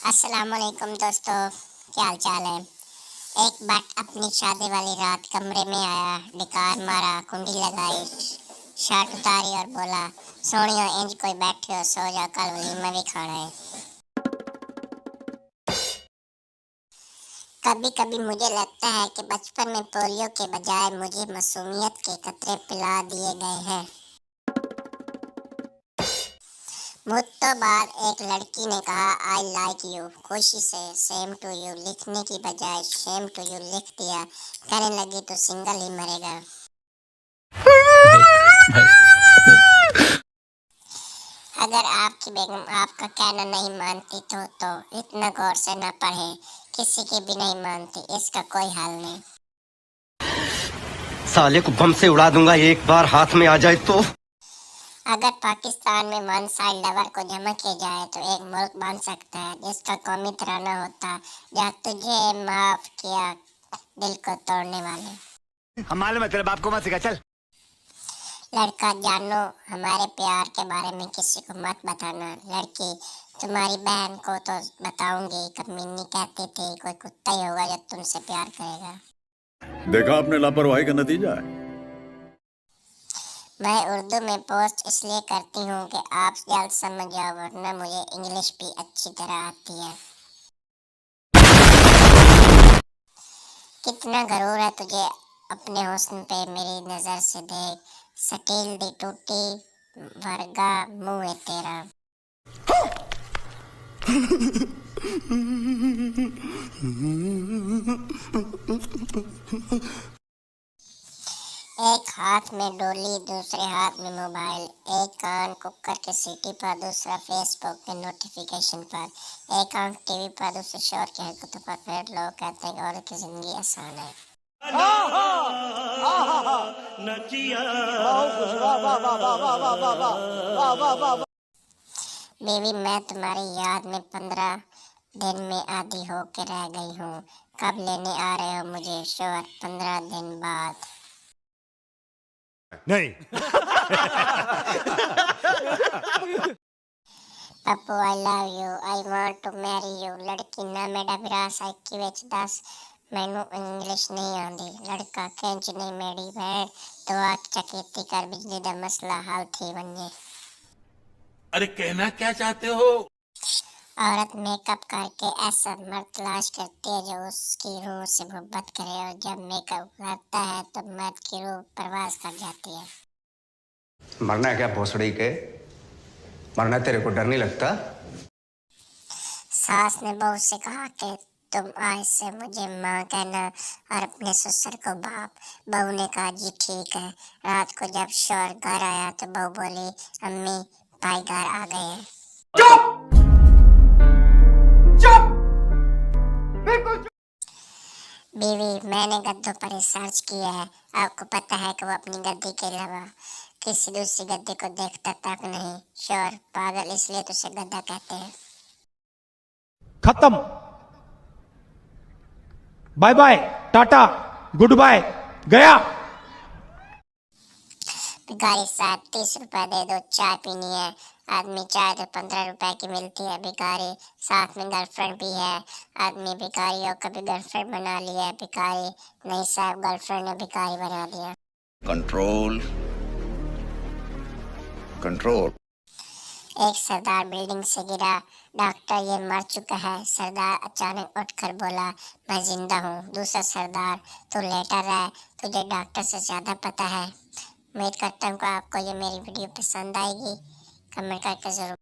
अस्सलाम वालेकुम दोस्तों, क्या हाल चाल है। एक बट अपनी शादी वाली रात कमरे में आया, डिकार मारा, कुंडी लगाई, शर्ट उतारी और बोला, सोनियो इंज कोई बैठे हो, सो जा, कल वलीमा भी खाना है। कभी कभी मुझे लगता है कि बचपन में पोलियो के बजाय मुझे मासूमियत के कतरे पिला दिए गए हैं। मुझसे बाद एक लड़की ने कहा, आई लाइक यू। खुशी से सेम टू यू लिखने की बजाय शेम टू यू लिख दिया। कहने लगी तो सिंगल ही मरेगा। भाई भाई अगर आपकी बेगम आपका कहना नहीं मानती तो इतना गौर से न पढ़े, किसी की भी नहीं मानती, इसका कोई हल नहीं। साले को बम से उड़ा दूंगा एक बार हाथ में आ जाए तो। अगर पाकिस्तान में वन साइड लवर को जमा किया जाए तो एक मुल्क बन सकता है जिसका कौमी तराना होता, जा तुझे माफ किया दिल को तोड़ने वाले। हम मालूम है तेरे बाप को मत सिखा, चल। लड़का, जानो हमारे प्यार के बारे में किसी को मत बताना। लड़की, तुम्हारी बहन को तो बताऊंगी, कमीनी कहती थी कोई कुत्ता ही होगा जो तुमसे प्यार करेगा। देखा आपने लापरवाही का नतीजा है। मैं उर्दू में पोस्ट इसलिए करती हूँ कि आप जल्द समझ जाओ, वरना मुझे इंग्लिश भी अच्छी तरह आती है। कितना गरूर है तुझे अपने हुस्न पे, मेरी नजर से देख, सटील दी टूटी वर्गा मुंह है तेरा। एक हाथ में डोली, दूसरे हाथ में मोबाइल, एक कान कुकर के सीटी पर, दूसरा फेसबुक के नोटिफिकेशन पर, एक आंख टीवी पर, दूसरे शोर की हरकतों पर। फिर लोग कहते हैं कि औरत की जिंदगी आसान है। बीवी, मैं तुम्हारी याद में 15 दिन में आधी होके रह गई हूँ। कब लेने आ रहे हो मुझे? शोर, 15 दिन बाद। नहीं। Pappu, I love you, I want to marry you. लड़की, ना मेरा विराह साइकी विच दस, मैनू इंग्लिश नहीं आंदी। लड़का, कैंच नहीं मेरी भैन, तो आग चकेती कर, बिजली दा मसला हल थी वने। अरे कहना क्या चाहते हो? औरत मेकअप करके ऐसा मर्द तलाश करती है जो उसकी रूह से मोहब्बत करे, और जब मेकअप करता है तो मर्द की रूह परवाज कर जाती है। मरना है क्या भोसड़ी के? मरना तेरे को डर नहीं लगता? सास ने बहू से कहा कि तुम आज से मुझे माँ कहना और अपने ससुर को बाप। बहू ने कहा, जी ठीक है। रात को जब शौहर घर आया तो बहू बोली, अम्मी भाई घर आ गए हैं। बीवी, मैंने गद्दों पर रिसर्च किया है, आपको पता है कि वो अपनी गद्दी के अलावा किसी दूसरी गद्दी को देखता तक नहीं। शौहर, पागल इसलिए तो उसे गद्दा कहते हैं। खत्म, bye bye, tata, goodbye, गया। भिखारी साहब, 30 रुपए दे दो, चाय पीनी है। आदमी, चाय तो 15 रुपए की मिलती है। भिखारी, साथ में गर्लफ्रेंड भी है। आदमी, भिखारी हो कभी गर्लफ्रेंड बना लिया है? भिखारी, नहीं साहब, गर्लफ्रेंड ने भिखारी बना दिया। Control control. एक सरदार बिल्डिंग से गिरा, डॉक्टर, ये मर चुका है। सरदार अचानक उठकर बोला, मैं जिंदा हूँ। दूसरा सरदार, तू लेटा रहा, तुझे डॉक्टर से ज्यादा पता है। उम्मीद करता हूँ कि आपको ये मेरी वीडियो पसंद आएगी। कमेंट करके जरूर